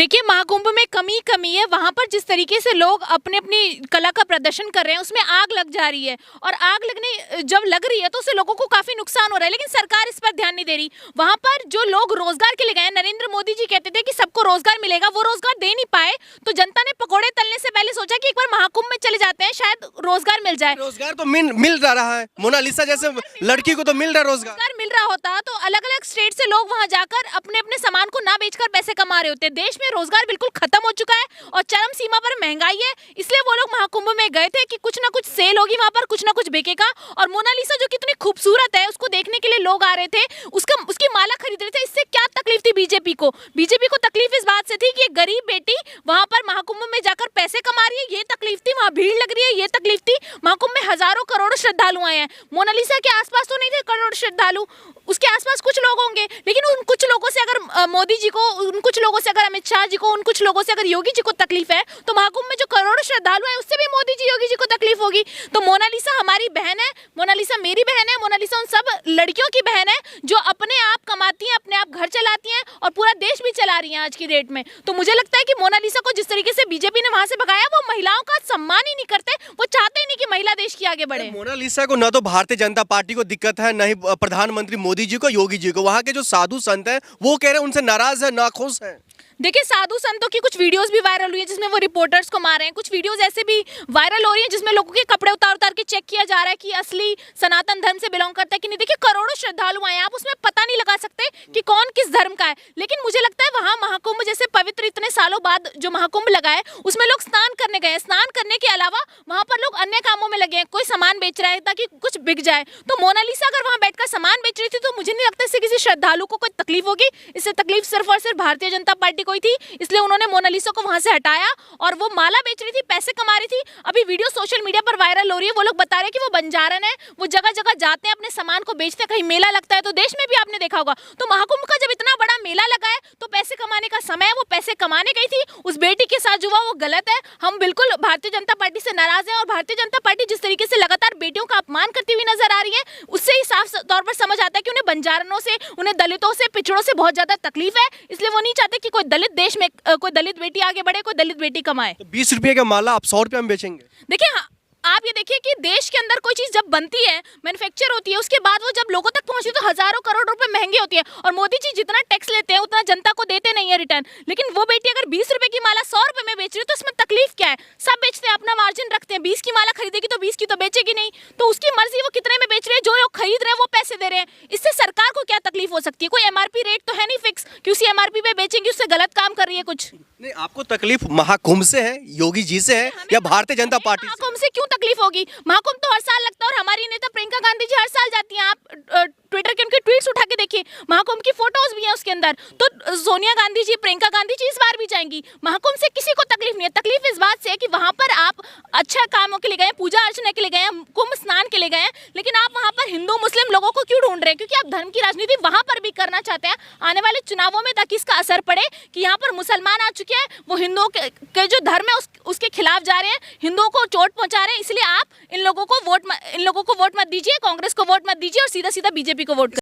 देखिए, महाकुंभ में कमी है। वहाँ पर जिस तरीके से लोग अपने अपनी कला का प्रदर्शन कर रहे हैं, उसमें आग लग जा रही है और आग लगने जब लग रही है तो उससे लोगों को काफी नुकसान हो रहा है, लेकिन सरकार इस पर ध्यान नहीं दे रही। वहाँ पर जो लोग रोजगार के लिए गए, नरेंद्र मोदी जी कहते थे कि सबको रोजगार मिलेगा, वो रोजगार दे नहीं पाए, तो जनता ने पकौड़े तलने से पहले सोचा कि एक बार महाकुंभ में चले जाते हैं, शायद रोजगार मिल जाए। रोजगार तो मिल रहा है, मोनालिसा जैसे लड़की को तो मिल रहा है रोजगार। मिल रहा होता तो अलग अलग स्टेट से लोग वहां जाकर अपने अपने सामान को ना बेचकर पैसे कमा रहे होते। देश में रोजगार बिल्कुल खत्म हो चुका है और चरम सीमा पर महंगाई है, इसलिए वो लोग महाकुंभ में गए थे कि कुछ ना कुछ सेल होगी वहां पर, कुछ ना कुछ बिकेगा। और मोनालिसा जो कितनी खूबसूरत है, उसको देखने के लिए लोग आ रहे थे, उसकी माला खरीद रहे थे। इससे क्या तकलीफ थी बीजेपी को? बीजेपी को तकलीफ इस बात से थी कि एक गरीब बेटी वहां पर महाकुंभ में जाकर पैसे कमा रही है, ये तकलीफ थी। वहां भीड़ लग रही है, ये तकलीफ थी। महाकुंभ में हजारों करोड़ों श्रद्धालु आए हैं। मोनालिसा के आसपास तो नहीं थे करोड़ों श्रद्धालु, उसके आसपास कुछ लोग होंगे, लेकिन उन कुछ लोगों से अगर मोदी जी को, उन कुछ लोगों से अगर अमित शाह जी को, उन कुछ लोगों से अगर योगी जी को तकलीफ है, तो महाकुंभ में जो करोड़ों श्रद्धालु हैं उससे भी मोदी जी, योगी जी को तकलीफ होगी। तो मोनालिसा हमारी बहन है, मोनालिसा मेरी बहन है, मोनालिसा उन सब लड़कियों की बहन है जो अपने आप कमाती हैं, अपने आप घर चलाती हैं और पूरा देश भी चला रही हैं आज की डेट में। तो मुझे लगता है कि मोनालिसा को जिस तरीके से बीजेपी ने वहां से भगाया, वो महिलाओं का सम्मान ही नहीं करते, वो चाहते ही नहीं कि महिला देश की आगे बढ़े। मोनालिसा को न तो भारतीय जनता पार्टी को दिक्कत है, न ही प्रधानमंत्री मोदी जी को, योगी जी को। वहाँ के जो साधु संत हैं वो कह रहे हैं उनसे नाराज है, नाखुश है। देखिए, साधु संतों की कुछ वीडियोस भी वायरल हुई है जिसमें वो रिपोर्टर्स को मार रहे हैं। कुछ वीडियोस ऐसे भी वायरल हो रही हैं जिसमें लोगों के कपड़े उतार उतार के चेक किया जा रहा है कि असली सनातन धर्म से बिलोंग करता है कि नहीं। देखिए, करोड़ों श्रद्धालु आए हैं, आप उसमें पता नहीं लगा सकते कि कौन किस धर्म का है। लेकिन मुझे लगता है वहां महाकुंभ जैसे पवित्र, इतने सालों बाद जो महाकुंभ लगा है, उसमें लोग स्नान करने गए। स्नान करने के अलावा वहां पर लोग अन्य कामों में लगे हैं। कोई सामान बेच रहा है ताकि कुछ बिक जाए। तो मोनालिसा अगर वहां बैठकर सामान बेच रही थी तो मुझे नहीं लगता इससे किसी श्रद्धालु को कोई तकलीफ होगी। इससे तकलीफ सिर्फ और सिर्फ भारतीय जनता पार्टी को ही थी, इसलिए उन्होंने मोनालिसा को वहां से हटाया। और वो माला बेच रही थी, पैसे कमा रही थी। अभी वीडियो सोशल मीडिया पर वायरल हो रही है, वो लोग बता रहे हैं कि वो बंजारन है, वो जगह जगह जाते हैं, अपने सामान को बेचते हैं। कहीं मेला लगता है तो देश में भी आपने देखा होगा। तो महाकुंभ का जब इतना बड़ा मेला लगा है तो पैसे कमाने का समय है, वो पैसे कमाने गई थी। उस बेटी के साथ जो हुआ वो गलत है। हम बिल्कुल भारतीय जनता पार्टी से नाराज हैं और भारतीय जनता पार्टी जिस तरीके से लगातार बेटियों का अपमान करती हुई नजर आ रही है, उससे ही साफ तौर पर समझ आता है कि उन्हें बंजारनों से, उन्हें दलितों से, पिछड़ों से बहुत ज्यादा तकलीफ है। इसलिए वो नहीं चाहते कि कोई दलित देश में, कोई दलित बेटी आगे बढ़े, कोई दलित बेटी कमाए। तो 20 रुपये का माला आप 100 रुपये में बेचेंगे? देखिए, हाँ, आप ये देखिए कि देश के अंदर कोई चीज जब बनती है, मैन्युफैक्चर होती है, उसके बाद वो जब लोगों तक पहुंचती है तो हजारों करोड़ रुपए महंगी होती है। और मोदी जी जितना टैक्स लेते हैं उतना जनता को देते नहीं है रिटर्न। लेकिन वो बेटी अगर 20 रुपए की माला 100 रुपए में बेच रही है तो इसमें तकलीफ क्या है? सब बेचते हैं, अपना मार्जिन रखते हैं। 20 की माला खरीदेगी तो 20 की तो बेचेगी नहीं, तो उसकी मर्जी वो कितने में बेच रहे हैं, जो लोग खरीद रहे हैं वो पैसे दे रहे हैं। इससे सरकार को क्या तकलीफ हो सकती है? कोई एमआरपी रेट तो है नहीं फिक्स कि उसी एमआरपी पे बेचेंगे, उससे गलत काम कर रही है कुछ। नहीं, आपको तकलीफ महाकुंभ से है, योगी जी से है, या भारतीय जनता पार्टी से? महाकुंभ से क्यों तकलीफ होगी? महाकुंभ तो हर साल लगता है और हमारी नेता प्रियंका गांधी जी हर साल जाती हैं। आप ट्विटर के उनके ट्वीट्स उठा के देखिए, महाकुंभ की फोटोज भी हैं उसके अंदर। तो सोनिया गांधी जी, प्रियंका गांधी जी इस बार भी जाएंगी। महाकुंभ से किसी को तकलीफ नहीं है। तकलीफ इस बात से है कि वहां पर आप अच्छा कामों के लिए गए, पूजा अर्चना के लिए गए, कुंभ स्नान के लिए गए, लेकिन आप वहां पर हिंदू मुस्लिम लोगों को क्यों ढूंढ रहे हैं? क्योंकि आप धर्म की राजनीति वहां पर भी करना चाहते हैं आने वाले चुनावों में, ताकि इसका असर पड़े कि यहाँ पर मुसलमान आ चुके हैं, वो हिंदुओं के जो धर्म है उसके खिलाफ जा रहे हैं, हिंदुओं को चोट पहुंचा रहे हैं। इसलिए आप इन लोगों को वोट मत दीजिए, कांग्रेस को वोट मत दीजिए और सीधा सीधा बीजेपी को वोट